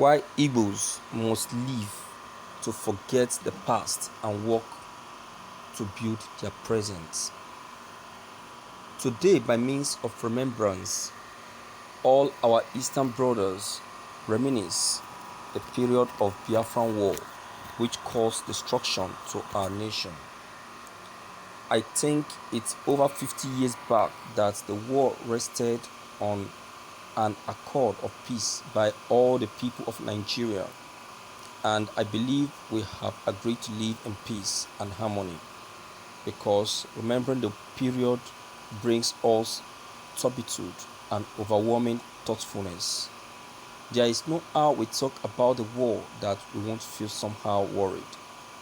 Why Igbos must live to forget the past and work to build their present. Today, by means of remembrance, all our Eastern brothers reminisce the period of Biafran War, which caused destruction to our nation. I think it's over 50 years back that the war rested on an accord of peace by all the people of Nigeria, and I believe we have agreed to live in peace and harmony, because remembering the period brings us turpitude and overwhelming thoughtfulness. There is no how we talk about the war that we won't feel somehow worried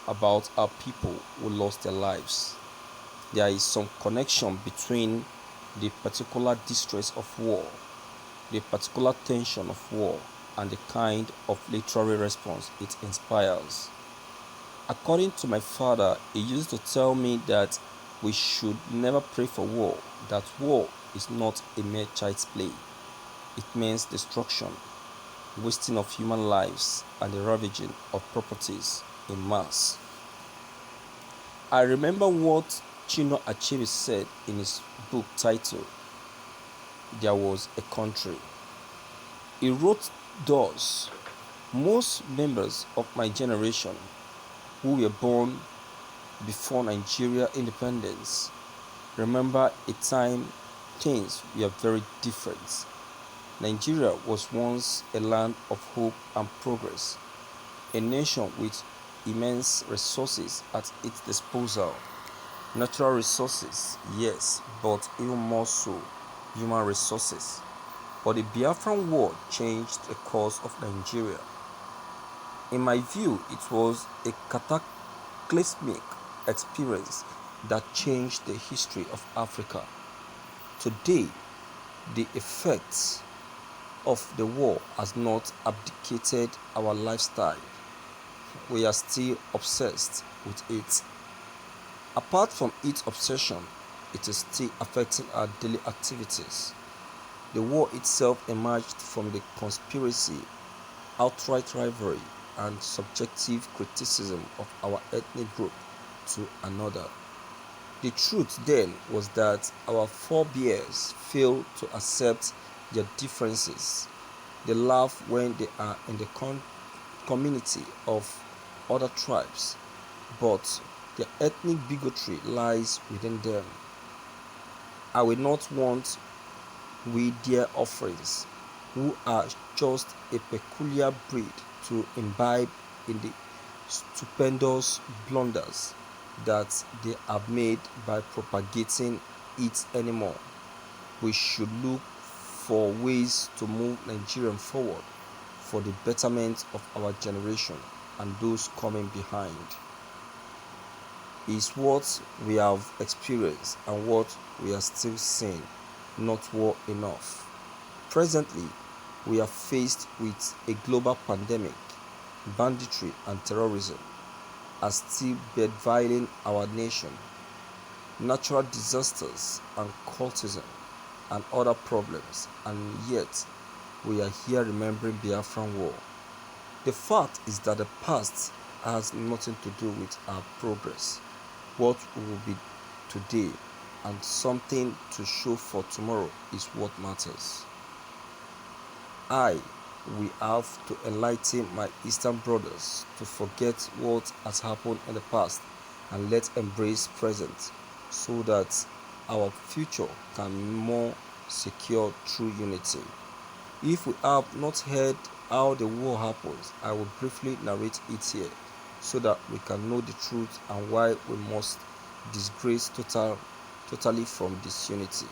about our people who lost their lives. There is some connection between the particular distress of war, the particular tension of war, and the kind of literary response it inspires. According to my father, he used to tell me that we should never pray for war, that war is not a mere child's play. It means destruction, wasting of human lives, and the ravaging of properties in mass. I remember what Chino Achebe said in his book titled There Was a Country. He wrote thus: most members of my generation who were born before Nigeria independence remember a time things were very different. Nigeria was once a land of hope and progress, a nation with immense resources at its disposal. Natural resources, yes, but even more so, human resources. But the Biafran War changed the course of Nigeria. In my view, it was a cataclysmic experience that changed the history of Africa. Today, the effects of the war has not abdicated our lifestyle. We are still obsessed with it. Apart from its obsession, it is still affecting our daily activities. The war itself emerged from the conspiracy, outright rivalry, and subjective criticism of our ethnic group to another. The truth then was that our forebears failed to accept their differences. They laugh when they are in the community of other tribes, but their ethnic bigotry lies within them. I will not want we dear offerings, who are just a peculiar breed, to imbibe in the stupendous blunders that they have made by propagating it anymore. We should look for ways to move Nigeria forward for the betterment of our generation and those coming behind. Is what we have experienced and what we are still seeing not war enough? Presently, we are faced with a global pandemic. Banditry and terrorism are still bedvilling our nation. Natural disasters and cultism and other problems, and yet we are here remembering Biafran War. The fact is that the past has nothing to do with our progress, what we will be today, and something to show for tomorrow is what matters. We have to enlighten my Eastern brothers to forget what has happened in the past and let's embrace present so that our future can be more secure through unity. If we have not heard how the war happens, I will briefly narrate it here so that we can know the truth and why we must disgrace totally from disunity.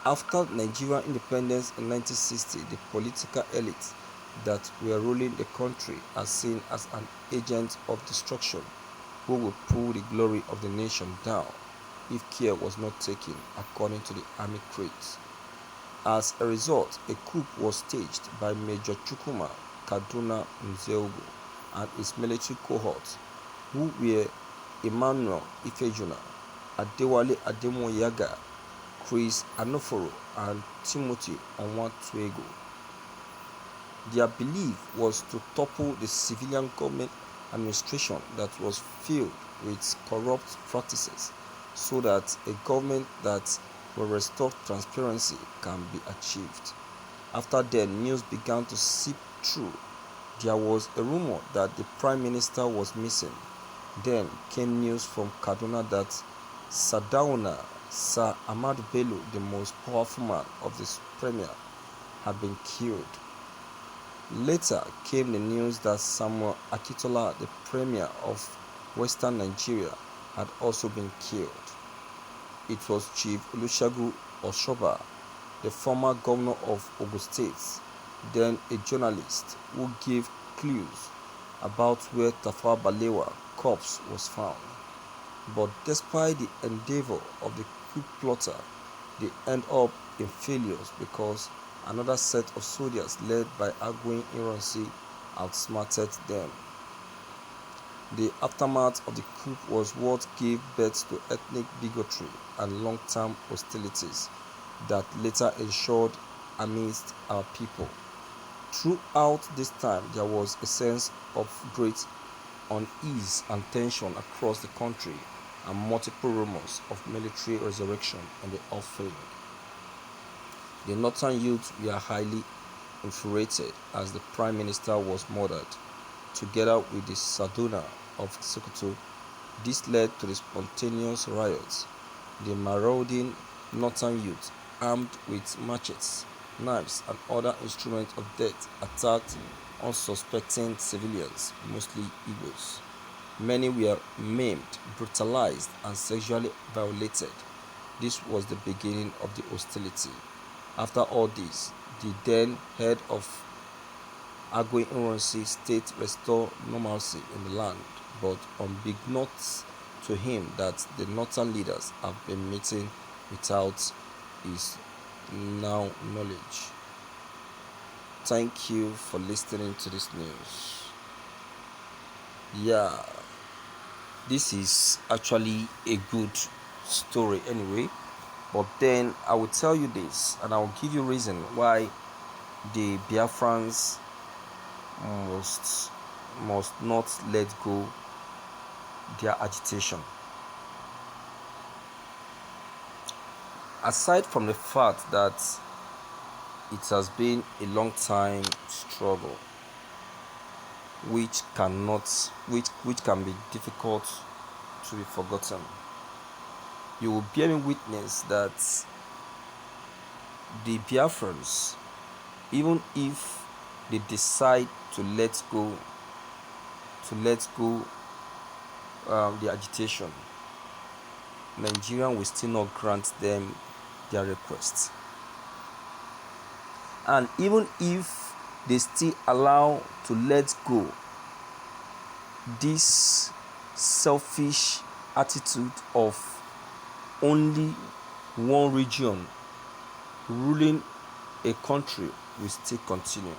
After Nigerian independence in 1960, the political elite that were ruling the country are seen as an agent of destruction who will pull the glory of the nation down if care was not taken, according to the army crates. As a result, a coup was staged by Major Chukwuma Kaduna Nzeogo and his military cohort, who were Emmanuel Ifejuna, Adewale Ademoyaga, Chris Anoforo, and Timothy Onwatuego. Their belief was to topple the civilian government administration that was filled with corrupt practices so that a government that will restore transparency can be achieved. After then, news began to seep through. There was a rumor that the prime minister was missing. Then came news from Kaduna that Sardauna, Sir Ahmadu Bello, the most powerful man of the premier, had been killed. Later came the news that Samuel Akitola, the premier of western Nigeria, had also been killed. It was Chief Olusegun Oshoba, the former governor of Ogun State, then a journalist, who gave clues about where Tafawa Balewa's corpse was found. But despite the endeavor of the coup plotter, they end up in failures because another set of soldiers led by Agwin Ironsi outsmarted them. The aftermath of the coup was what gave birth to ethnic bigotry and long-term hostilities that later ensured amidst our people. Throughout this time, there was a sense of great unease and tension across the country and multiple rumors of military resurrection in the offing. The northern youth were highly infuriated as the prime minister was murdered, together with the Saduna of Sokoto. This led to the spontaneous riots. The marauding northern youth, armed with machetes, knives, and other instruments of death, attacked unsuspecting civilians, mostly Igbos. Many were maimed, brutalized, and sexually violated. This was the beginning of the hostility. After all this, the then head of Agwin Ironsi state restored normalcy in the land, but unbeknownst to him that the northern leaders have been meeting without his now knowledge. Thank you for listening to this news. Yeah, this is actually a good story anyway, but then I will tell you this and I will give you reason why the Biafrans must not let go their agitation. Aside from the fact that it has been a long time struggle which can be difficult to be forgotten, you will bear me witness that the Biafrans, even if they decide to let go the agitation, Nigeria will still not grant them their request. And even if they still allow to let go this selfish attitude of only one region ruling a country, will still continue.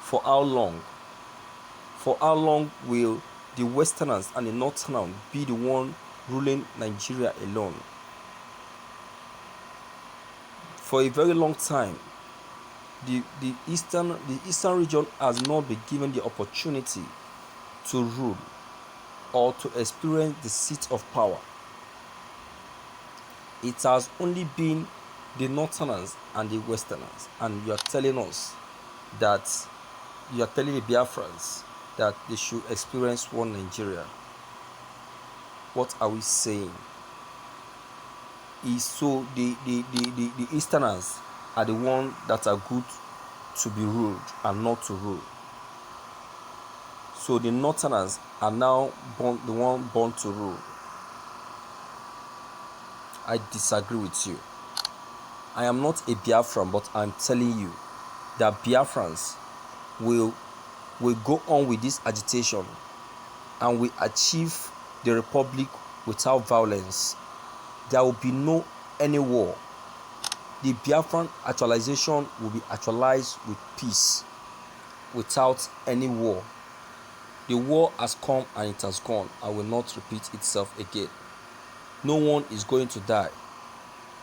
For how long? For how long will the Westerners and the Northerners be the one ruling Nigeria alone? For a very long time, the eastern region has not been given the opportunity to rule or to experience the seat of power. It has only been the Northerners and the Westerners, and you are telling us that you are telling the Biafrans that they should experience one Nigeria. What are we saying? Is so the Easterners are the ones that are good to be ruled and not to rule. So the Northerners are now the one born to rule. I disagree with you. I am not a Biafran, but I'm telling you that Biafrans will go on with this agitation and will achieve the republic without violence. There will be no any war. The Biafran actualization will be actualized with peace, without any war. The war has come and it has gone and will not repeat itself again. No one is going to die.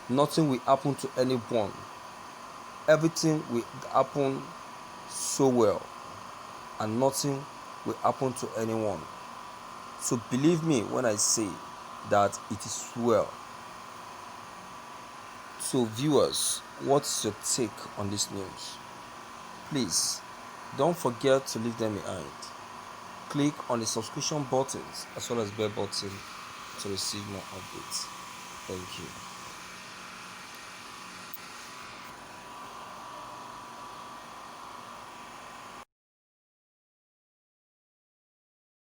Nothing will happen to anyone. Everything will happen so well, and nothing will happen to anyone. So believe me when I say that it is well. So viewers, what's your take on this news? Please don't forget to leave them behind. Click on the subscription buttons as well as bell button to receive more updates. Thank you.